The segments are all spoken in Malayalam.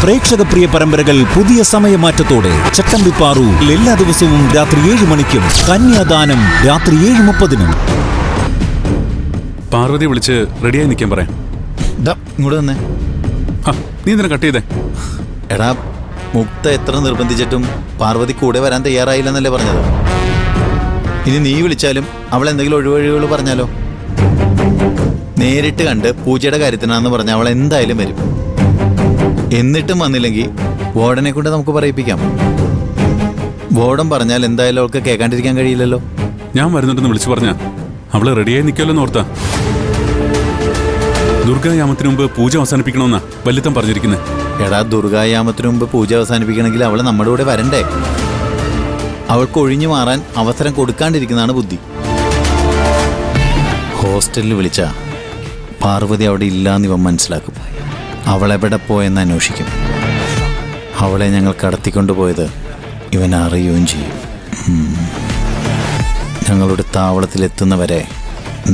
പ്രേക്ഷക പ്രിയ പരമ്പരകൾ പുതിയ സമയമാറ്റത്തോടെ ചട്ടമ്പിപ്പാറു എല്ലാ ദിവസവും രാത്രി 7 മണിക്കും കന്യാദാനം രാത്രി 7:30. പാർവതി വിളിച്ച് റെഡിയായി നിൽക്കാൻ പറയാം. ഇങ്ങോട്ട് തന്നെ. നീ എന്തിനാ കട്ട് ചെയ്തേ? എടാ, മുക്ത എത്ര നിർബന്ധിച്ചിട്ടും പാർവതി കൂടെ വരാൻ തയ്യാറായില്ലെന്നല്ലേ പറഞ്ഞത്. ഇനി നീ വിളിച്ചാലും അവൾ എന്തെങ്കിലും ഒഴിവഴിവുകൾ പറഞ്ഞാലോ? നേരിട്ട് കണ്ട് പൂജയുടെ കാര്യത്തിനാണെന്ന് പറഞ്ഞാൽ അവൾ എന്തായാലും വരും. എന്നിട്ടും വന്നില്ലെങ്കിൽ വാർഡനെ കൊണ്ട് നമുക്ക് പറയിപ്പിക്കാം. വാർഡൻ പറഞ്ഞാൽ എന്തായാലും അവൾക്ക് കേൾക്കാണ്ടിരിക്കാൻ കഴിയില്ലല്ലോ. ഞാൻ വരുന്നുണ്ടെന്ന് വിളിച്ചു പറഞ്ഞ അവള് റെഡിയായി നിൽക്കുമല്ലോ ഓർത്താ. ദുർഗായാമത്തിന് മുമ്പ് പൂജ അവസാനിപ്പിക്കണമെന്നാ വല്യത്തം പറഞ്ഞിരിക്കുന്നത്. എടാ, ദുർഗായാമത്തിന് മുമ്പ് പൂജ അവസാനിപ്പിക്കണമെങ്കിൽ അവൾ നമ്മുടെ കൂടെ വരണ്ടേ? അവൾക്ക് ഒഴിഞ്ഞു മാറാൻ അവസരം കൊടുക്കാണ്ടിരിക്കുന്നതാണ് ബുദ്ധി. ഹോസ്റ്റലിൽ വിളിച്ച പാർവതി അവിടെ ഇല്ലാന്ന് ഇവൻ മനസ്സിലാക്കും. അവളെവിടെ പോയെന്ന് അന്വേഷിക്കും. അവളെ ഞങ്ങൾ കടത്തിക്കൊണ്ടുപോയത് ഇവൻ അറിയുകയും ചെയ്യും. ഞങ്ങളുടെ താവളത്തിലെത്തുന്നവരെ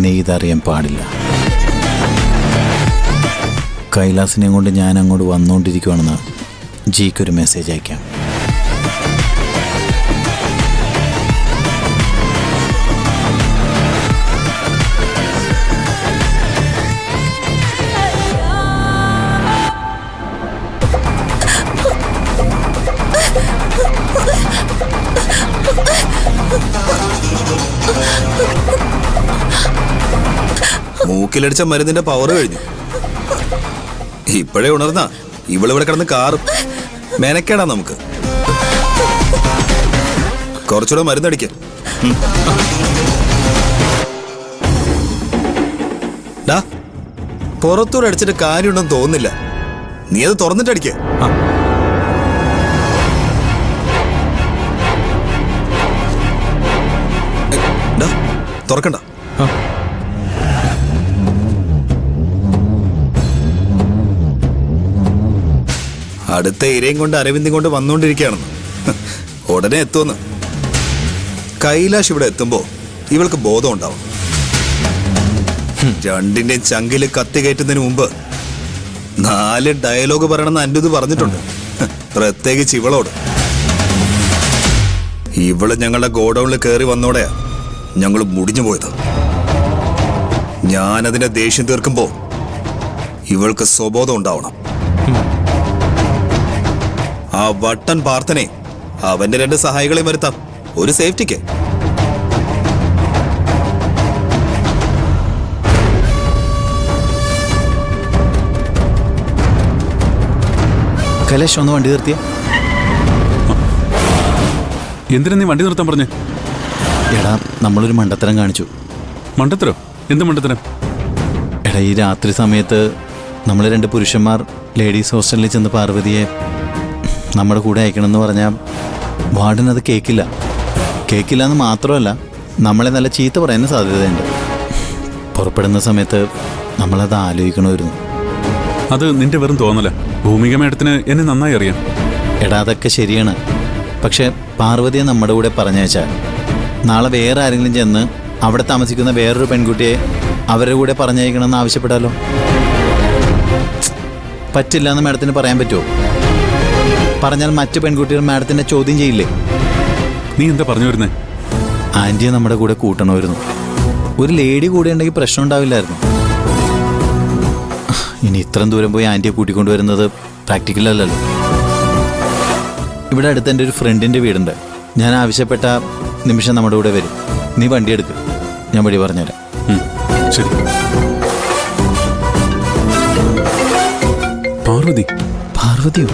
നീ ഇതറിയാൻ പാടില്ല. കൈലാസിനെയും കൊണ്ട് ഞാൻ അങ്ങോട്ട് വന്നുകൊണ്ടിരിക്കുകയാണെന്ന് ജിക്കൊരു മെസ്സേജ് അയക്കാം. മൂക്കിലടിച്ച മരുന്നിന്റെ പവർ കഴിഞ്ഞു. ഇപ്പോഴേ ഉണർന്ന ഇവളിവിടെ കിടന്ന് കാറും. മെനക്കേടാ നമുക്ക്. കുറച്ചുകൂടെ മരുന്നടിക്ക. പുറത്തൂടെ അടിച്ചിട്ട് കാര്യമുണ്ടെന്ന് തോന്നുന്നില്ല. നീ അത് തുറന്നിട്ടടിക്ക. തുറക്കണ്ട. അടുത്ത ഇരയും കൊണ്ട് അരവിന്ദും കൊണ്ട് വന്നുകൊണ്ടിരിക്കുകയാണെന്ന്. ഉടനെ എത്തുമെന്ന്. കൈലാഷ് ഇവിടെ എത്തുമ്പോ ഇവൾക്ക് ബോധം ഉണ്ടാവും. രണ്ടിന്റെയും ചങ്കില് കത്തി കയറ്റുന്നതിന് മുമ്പ് 4 ഡയലോഗ് പറയണമെന്ന് അൻഡുത് പറഞ്ഞിട്ടുണ്ട്. പ്രത്യേകിച്ച് ഇവളോട്. ഇവള് ഞങ്ങളുടെ ഗോഡൌണിൽ കയറി വന്നോടെയാ ഞങ്ങൾ മുടിഞ്ഞു പോയത്. ഞാനതിന്റെ ദേഷ്യം തീർക്കുമ്പോ ഇവൾക്ക് സ്വബോധം ഉണ്ടാവണം. ആ വട്ടൻ പാർത്ഥനെ അവന്റെ 2 സഹായികളെ വരുത്താം, ഒരു സേഫ്റ്റിക്ക്. കൈലാഷ് ഒന്ന് വണ്ടി നിർത്തിയ. എന്തിനാ നീ വണ്ടി നിർത്താൻ പറഞ്ഞേ? എടാ, നമ്മളൊരു മണ്ടത്തരം കാണിച്ചു. മണ്ടത്തരോ? എന്ത് മണ്ടത്തരം? എടാ, ഈ രാത്രി സമയത്ത് നമ്മൾ 2 പുരുഷന്മാർ ലേഡീസ് ഹോസ്റ്റലിൽ ചെന്ന് പാർവതിയെ നമ്മുടെ കൂടെ അയക്കണമെന്ന് പറഞ്ഞാൽ വാർഡൻ അത് കേൾക്കില്ല. കേൾക്കില്ല എന്ന് മാത്രമല്ല, നമ്മളെ നല്ല ചീത്ത പറയാനും സാധ്യതയുണ്ട്. പുറപ്പെടുന്ന സമയത്ത് നമ്മളത് ആലോചിക്കണമായിരുന്നു. അത് നിന്റെ വെറും തോന്നല. ഭൂമിക മേഡത്തിന് എന്നെ നന്നായി അറിയാം. എടാ, അതൊക്കെ ശരിയാണ്. പക്ഷെ പാർവതിയെ നമ്മുടെ കൂടെ പറഞ്ഞയച്ചാൽ നാളെ വേറെ ആരെങ്കിലും ചെന്ന് അവിടെ താമസിക്കുന്ന വേറൊരു പെൺകുട്ടിയെ അവരുടെ കൂടെ പറഞ്ഞയക്കണമെന്ന് ആവശ്യപ്പെടാലോ. പറ്റില്ല എന്ന് മാഡത്തിന് പറയാൻ പറ്റുമോ? പറഞ്ഞാൽ മറ്റു പെൺകുട്ടികൾ മാഡത്തിനെ ചോദ്യം ചെയ്യില്ലേ? നീ എന്താ പറഞ്ഞു വരുന്നേ? ആൻറ്റിയെ നമ്മുടെ കൂടെ കൂട്ടണമായിരുന്നു. ഒരു ലേഡി കൂടെ ഉണ്ടെങ്കിൽ പ്രശ്നം ഉണ്ടാവില്ലായിരുന്നു. ഇനി ഇത്രയും ദൂരം പോയി ആൻറ്റിയെ കൂട്ടിക്കൊണ്ടുവരുന്നത് പ്രാക്ടിക്കൽ അല്ലല്ലോ. ഇവിടെ അടുത്ത് എൻ്റെ ഒരു ഫ്രണ്ടിൻ്റെ വീടുണ്ട്. ഞാൻ ആവശ്യപ്പെട്ട നിമിഷം നമ്മുടെ കൂടെ വരും. നീ വണ്ടി എടുക്ക്, ഞാൻ വഴി പറഞ്ഞുതരാം. ശരി. പാർവതി. പാർവതിയോ?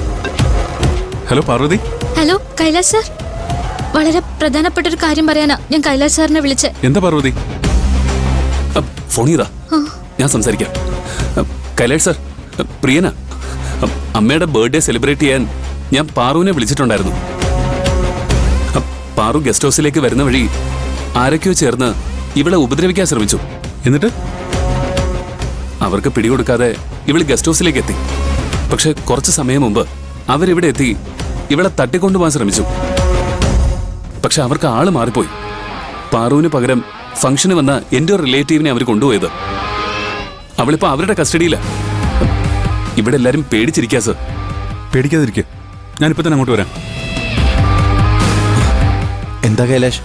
Hello Parvathi. Hello Kailas sir, വളരെ പ്രധാനപ്പെട്ട ഒരു കാര്യം പറയാനാ ഞാൻ കൈലാസ് സാറിനെ വിളിച്ചേ. എന്താ പാർവതി? ഫോൺ ചെയ്താ, ഞാൻ സംസാരിക്കാം. കൈലാഷ് സാർ, പ്രിയന, അമ്മയുടെ ബർത്ത്ഡേ സെലിബ്രേറ്റ് ചെയ്യാൻ ഞാൻ പാറുവിനെ വിളിച്ചിട്ടുണ്ടായിരുന്നു. പാറു ഗസ്റ്റ് ഹൗസിലേക്ക് വരുന്ന വഴി ആരൊക്കെയോ ചേർന്ന് ഇവളെ ഉപദ്രവിക്കാൻ ശ്രമിച്ചു. എന്നിട്ട് അവർക്ക് പിടികൊടുക്കാതെ ഇവള് ഗസ്റ്റ് ഹൗസിലേക്ക് എത്തി. പക്ഷെ കുറച്ച് സമയം മുമ്പ് അവരിവിടെ എത്തി ഇവളെ തട്ടിക്കൊണ്ടുപോകാൻ ശ്രമിച്ചു. പക്ഷെ അവർക്ക് ആള് മാറിപ്പോയി. പാറുവിന് പകരം ഫംഗ്ഷന് വന്ന എൻ്റെ ഒരു റിലേറ്റീവിനെ അവർ കൊണ്ടുപോയത്. അവളിപ്പോ അവരുടെ കസ്റ്റഡിയില. ഇവിടെ എല്ലാരും പേടിച്ചിരിക്കാ സർ. പേടിക്കാതിരിക്കുക. ഞാനിപ്പോൾ തന്നെ അങ്ങോട്ട് വരാം. എന്താ കൈലാഷ്,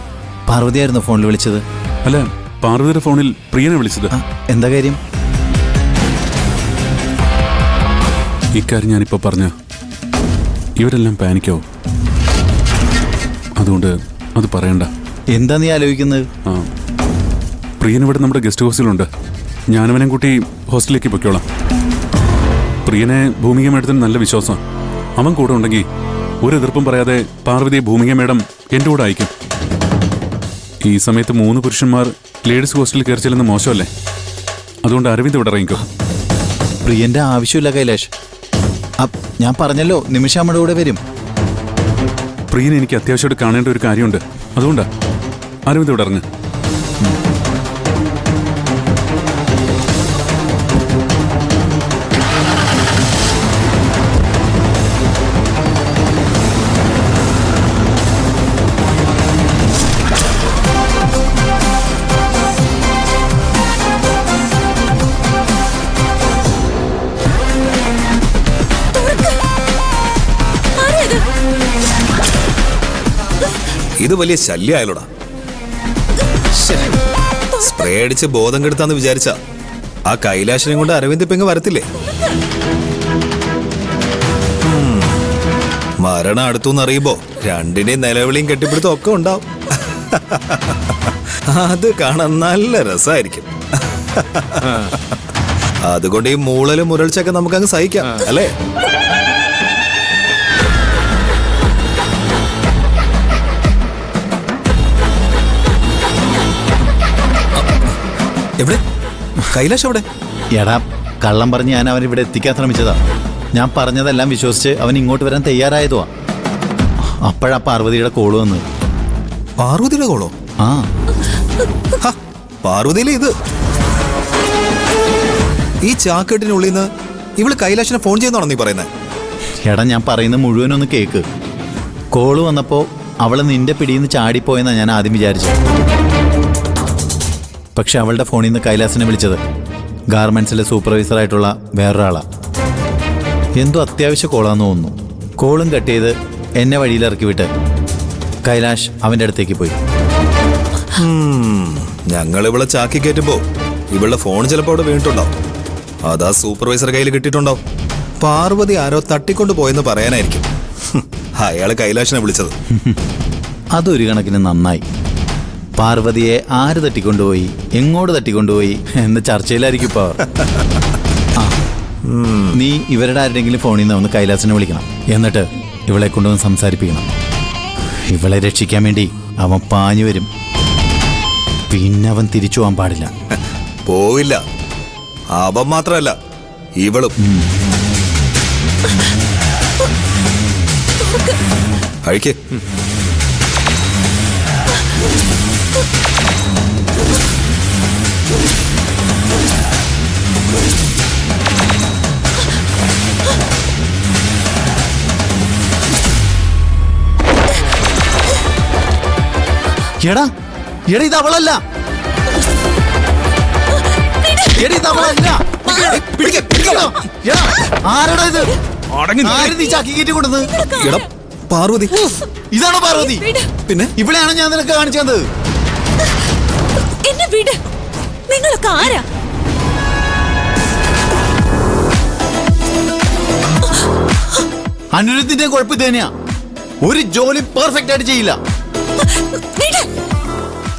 പാർവതിയായിരുന്നു ഫോണിൽ വിളിച്ചത്? അല്ല, പാർവതിയുടെ ഫോണിൽ പ്രിയനെ വിളിച്ചത്. എന്താ കാര്യം? ഇക്കാര്യം ഞാനിപ്പോൾ പറഞ്ഞ ഇവരെല്ലാം പാനിക്കാവും. അതുകൊണ്ട് അത് പറയണ്ട. എന്താ നീ ആലോചിക്കുന്നത്? പ്രിയൻ ഇവിടെ നമ്മുടെ ഗസ്റ്റ് ഹൗസിലുണ്ട്. ഞാനവനെ കൂട്ടി ഹോസ്റ്റലിലേക്ക് പൊയ്ക്കോളാം. പ്രിയനെ ഭൂമിക മേഡത്തിന് നല്ല വിശ്വാസമാണ്. അവൻ കൂടെ ഉണ്ടെങ്കിൽ ഒരു എതിർപ്പും പറയാതെ പാർവതിയെ ഭൂമിക മേഡം എൻ്റെ കൂടെ അയക്കും. ഈ സമയത്ത് 3 പുരുഷന്മാർ ലേഡീസ് ഹോസ്റ്റലിൽ കയറി ചെല്ലുന്ന മോശമല്ലേ? അതുകൊണ്ട് അരവിന്ദ് ഇവിടെ ഇറങ്ങിക്കോ. പ്രിയന്റെ ആവശ്യമില്ല കൈലാഷ്. ഞാൻ പറഞ്ഞല്ലോ, നിമിഷ നമ്മുടെ കൂടെ വരും. പ്രിയനെ എനിക്ക് അത്യാവശ്യമായിട്ട് കാണേണ്ട ഒരു കാര്യമുണ്ട്. അതുകൊണ്ടാ അരവിന്ദ് ഇവിടെ ഇറങ്ങ്. ഇത് വലിയ ശല്യമായാലോടാ. സ്പ്രേ അടിച്ച് ബോധം കെടുത്താന്ന് വിചാരിച്ച ആ കൈലാശനെ കൊണ്ട് അരവിന്ദ് ഇപ്പൊ ഇങ്ങ് വരത്തില്ലേ? മരണം അടുത്തുനിന്ന് അറിയുമ്പോ രണ്ടിന്റെയും നിലവിളിയും കെട്ടിപ്പിടുത്തും ഒക്കെ ഉണ്ടാവും. അത് കാണാൻ നല്ല രസമായിരിക്കും. അതുകൊണ്ട് ഈ മൂളലും മുരൾച്ചൊക്കെ നമുക്കങ്ങ് സഹിക്കാം, അല്ലേ? എവിടെ കൈലാഷ്? എവിടെ? എടാ, കള്ളം പറഞ്ഞ് ഞാൻ അവൻ ഇവിടെ എത്തിക്കാൻ ശ്രമിച്ചതാ. ഞാൻ പറഞ്ഞതെല്ലാം വിശ്വസിച്ച് അവൻ ഇങ്ങോട്ട് വരാൻ തയ്യാറായതുവാ. അപ്പോഴാ പാർവതിയുടെ കോള് വന്ന്. പാർവതിയുടെ കോളോ? ആ, പാർവതിയിലെ ഇത് ഈ ചാക്കെട്ടിനുള്ളിൽ നിന്ന് ഇവള് കൈലാഷിനെ ഫോൺ ചെയ്യുന്നതാണോ നീ പറയുന്നത്? എടാ, ഞാൻ പറയുന്നത് മുഴുവനൊന്ന് കേക്ക്. കോള് വന്നപ്പോൾ അവള് നിന്റെ പിടിയിൽ നിന്ന് ചാടിപ്പോയെന്നാ ഞാൻ ആദ്യം വിചാരിച്ചത്. പക്ഷെ അവളുടെ ഫോണിൽ നിന്ന് കൈലാസിനെ വിളിച്ചത് ഗാർമെന്റ്സിലെ സൂപ്പർവൈസറായിട്ടുള്ള വേറൊരാളാ. എന്തോ അത്യാവശ്യ കോളാന്ന് തോന്നുന്നു. കോളും കട്ട് ചെയ്ത് എന്നെ വഴിയിലിറക്കി വിട്ട് കൈലാഷ് അവൻ്റെ അടുത്തേക്ക് പോയി. ഞങ്ങൾ ഇവളെ ചാക്കി കയറ്റുമ്പോ ഇവളുടെ ഫോൺ ചിലപ്പോൾ അവിടെ വീണിട്ടുണ്ടാവും. അതാ സൂപ്പർവൈസർ കയ്യിൽ കിട്ടിയിട്ടുണ്ടാവും. പാർവതി ആരോ തട്ടിക്കൊണ്ട് പോയെന്ന് പറയാനായിരിക്കും അയാള് കൈലാഷിനെ വിളിച്ചത്. അതൊരു കണക്കിന് നന്നായി. പാർവതിയെ ആര് തട്ടിക്കൊണ്ടുപോയി, എങ്ങോട്ട് തട്ടിക്കൊണ്ടുപോയി എന്ന ചർച്ചയിലായിരിക്കും ഇപ്പോൾ. നീ ഇവരുടെ ആരുടെങ്കിലും ഫോണിൽ നിന്ന് ഒന്ന് കൈലാസിനെ വിളിക്കണം. എന്നിട്ട് ഇവളെ കൊണ്ടുവന്ന് സംസാരിപ്പിക്കണം. ഇവളെ രക്ഷിക്കാൻ വേണ്ടി അവൻ പാഞ്ഞു വരും. പിന്നെ അവൻ തിരിച്ചു പോകാൻ പാടില്ല. പോവില്ല. അവൻ മാത്രമല്ല, ഇവളും. അഴിക്ക്. എടാ എടാ, ഇത് അവളല്ല. എടാ, ഇത് അവളല്ല. എടാ, ആരെടാ ഇത്? ആര് നീ ചാക്കി കയറ്റി കൊണ്ടത്? എടാ പാർവതി. ഇതാണോ പാർവതി? പിന്നെ ഇവിടെയാണോ ഞാൻ നിനക്ക് കാണിച്ചത്? എന്നെ വിട്. നിങ്ങളൊക്കെ ആരാ? അനിരുദ്ധിന്റെ കുഴപ്പം ഇത് തന്നെയാ. ഒരു ജോലി പെർഫെക്റ്റ് ആയിട്ട് ചെയ്യില്ല.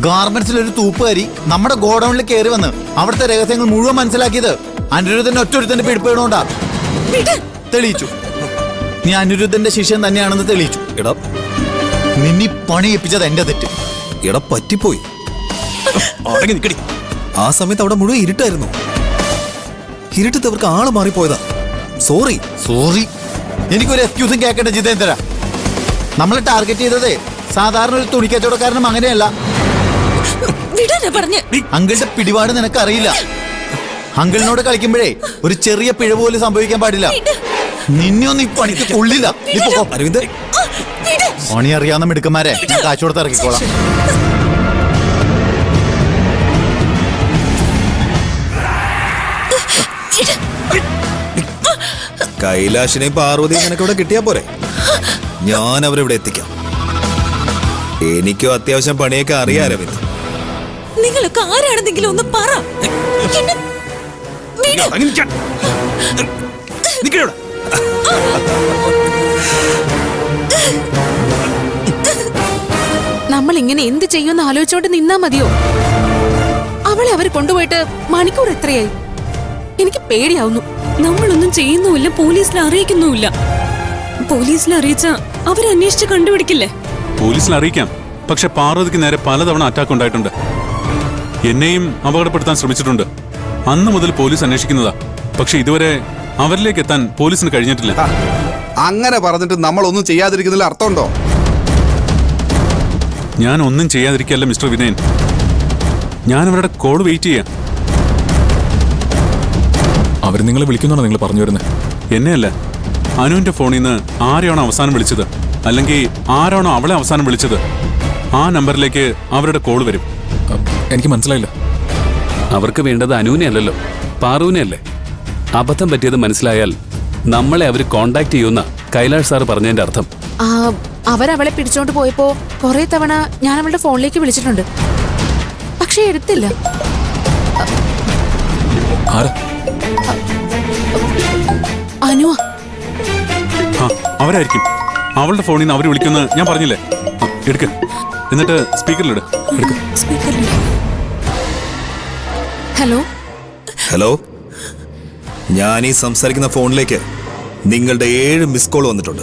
ഗാർമെന്റ്സിൽ ഒരു തൂപ്പുകാരി നമ്മുടെ ഗോഡൌണിൽ കയറി വന്ന് അവിടുത്തെ രഹസ്യങ്ങൾ മുഴുവൻ മനസ്സിലാക്കിയത് അനിരുദ്ധന്റെ ഒറ്റൊരുത്തന്റെ പിടിപ്പേടുകൊണ്ടാ. തെളിയിച്ചു. നീ അനിരുദ്ധന്റെ ശിഷ്യൻ തന്നെയാണെന്ന് തെളിയിച്ചു. എടാ, നിന്നി പണി ഏൽപ്പിച്ചത് എന്റെ തെറ്റ്. എടാ പറ്റിപ്പോയി. ആ സമയത്ത് അവിടെ മുഴുവൻ ഇരുട്ടായിരുന്നു. ഇരുട്ടത്ത് അവർക്ക് ആള് മാറിപ്പോയതാ. സോറി. സോറി. എനിക്കൊരു എക്സ്ക്യൂസും കേൾക്കേണ്ട ജിതേന്ദ്ര. നമ്മളെ ടാർഗറ്റ് ചെയ്തതേ സാധാരണ ഒരു തുണിക്കച്ചവടക്കാരനും അങ്ങനെയല്ല. അങ്കിളുടെ പിടിപാട് നിനക്ക് അറിയില്ല. അങ്കിളിനോട് കളിക്കുമ്പോഴേ ഒരു ചെറിയ പിഴ പോലും സംഭവിക്കാൻ പാടില്ല. നിന്നെയൊന്നും ഈ പണിക്ക് കൊള്ളില്ല. അരവിന്ദ്, പണി അറിയാവുന്ന മിടുക്കന്മാരെ ഞാൻ കാശ് കൊടുത്ത് ഇറക്കിക്കോളാം. കൈലാഷിനെയും പാർവതിയും നിനക്കിവിടെ കിട്ടിയാ പോരെ? ഞാൻ അവരിവിടെ എത്തിക്കാം. എനിക്കും അത്യാവശ്യം പണിയൊക്കെ അറിയാം അരവിന്ദ്. നിങ്ങളൊക്കെ ആരാണെന്നെങ്കിലും ഒന്ന് പറ. എന്നെ വിട്. നമ്മൾ ഇങ്ങനെ എന്ത് ചെയ്യുമെന്ന് ആലോചിച്ചോണ്ട് നിന്നാ മതിയോ? അവളെ അവർ കൊണ്ടുപോയിട്ട് മണിക്കൂർ എത്രയായി? എനിക്ക് പേടിയാവുന്നു. നമ്മളൊന്നും ചെയ്യുന്നുമില്ല, പോലീസിൽ അറിയിക്കുന്നുമില്ല. പോലീസിൽ അറിയിച്ച അവരന്വേഷിച്ച് കണ്ടുപിടിക്കില്ലേ? പോലീസിൽ അറിയിക്കാം, പക്ഷെ പാർവതിക്ക് നേരെ പലതവണ അറ്റാക്ക് ഉണ്ടായിട്ടുണ്ട്. എന്നെയും അപകടപ്പെടുത്താൻ ശ്രമിച്ചിട്ടുണ്ട്. അന്ന് മുതൽ പോലീസ് അന്വേഷിക്കുന്നതാ. പക്ഷെ ഇതുവരെ അവരിലേക്ക് എത്താൻ പോലീസിന് കഴിഞ്ഞിട്ടില്ല. അങ്ങനെ പറഞ്ഞിട്ട് നമ്മളൊന്നും ചെയ്യാതിരിക്കുന്നതിൽ അർത്ഥമുണ്ടോ? ഞാൻ ഒന്നും ചെയ്യാതിരിക്കല്ല മിസ്റ്റർ വിനയൻ. ഞാൻ അവരുടെ കോൾ വെയിറ്റ് ചെയ്യാം. അവർ നിങ്ങളെ വിളിക്കുന്നാണോ നിങ്ങൾ പറഞ്ഞു വരുന്നത്? എന്നെയല്ല, അനുവിന്റെ ഫോണിൽ നിന്ന് ആരെയാണോ അവസാനം വിളിച്ചത്, അല്ലെങ്കിൽ ആരാണോ അവളെ അവസാനം വിളിച്ചത്, ആ നമ്പറിലേക്ക് അവരുടെ കോൾ വരും. എനിക്ക് മനസ്സിലായില്ല. അവർക്ക് വേണ്ടത് അനുവിനെ അല്ലല്ലോ, പാറുവിനെ അല്ലേ? അബദ്ധം പറ്റിയത് മനസ്സിലായാൽ നമ്മളെ അവർ കോണ്ടാക്ട് ചെയ്യുന്ന കൈലാഷ് സാറ് പറഞ്ഞതിന്റെ അർത്ഥം. അവരവളെ പിടിച്ചോണ്ട് പോയപ്പോ കുറെ തവണ ഞാൻ അവളുടെ ഫോണിലേക്ക് വിളിച്ചിട്ടുണ്ട്, പക്ഷെ എടുത്തില്ല. ആരാ? അനുവാ. അവരായിരിക്കും. അവളുടെ ഫോണിൽ നിന്ന് അവർ വിളിക്കുന്ന ഞാൻ പറഞ്ഞില്ലേ. എടുക്ക, എന്നിട്ട് സ്പീക്കറിലിട്. എടുക്ക. ഹലോ ഹലോ, ഞാൻ ഈ സംസാരിക്കുന്ന ഫോണിലേക്ക് നിങ്ങളുടെ 7 മിസ് കോൾ വന്നിട്ടുണ്ട്.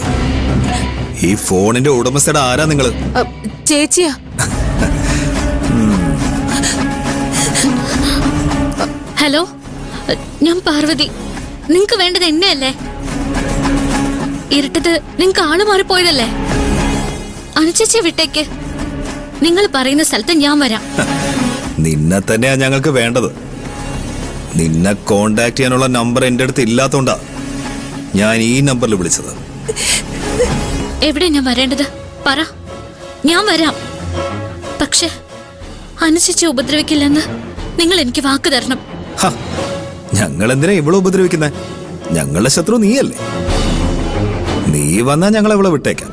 ഈ ഫോണിന്റെ ഉടമസ്ഥയുടെ ആരാ നിങ്ങൾ? ചേച്ചിയാ. ഹലോ, ഞാൻ പാർവതി. നിങ്ങക്ക് വേണ്ടത് എന്നെയല്ലേ? ഇരുട്ടത്ത് നിങ്ങക്ക് ആള് മാറിപ്പോയതല്ലേ? അനുചേച്ചിയെ വിട്ടേക്ക്. നിങ്ങൾ പറയുന്ന സ്ഥലത്ത് ഞാൻ വരാം. നിന്നെ തന്നെയാ ഞങ്ങൾക്ക് വേണ്ടത്. നിന്നെ കോണ്ടാക്ട് ചെയ്യാനുള്ള നമ്പർ എൻ്റെ അടുത്ത് ഇല്ലാത്തോണ്ടാ ഞാൻ ഈ നമ്പറിൽ വിളിച്ചത്. എവിടെ ഞാൻ വരേണ്ടത്? പറ, ഞാൻ വരാം. പക്ഷെ അനുചേച്ചിയെ ഉപദ്രവിക്കില്ലെന്ന് നിങ്ങൾ എനിക്ക് വാക്ക് തരണം. ഞങ്ങൾ എന്തിനാ ഇവളെ ഉപദ്രവിക്കുന്നേ? ഞങ്ങളുടെ ശത്രു നീയല്ലേ? നീ വന്നാ ഞങ്ങൾ ഇവളെ വിട്ടേക്കാം.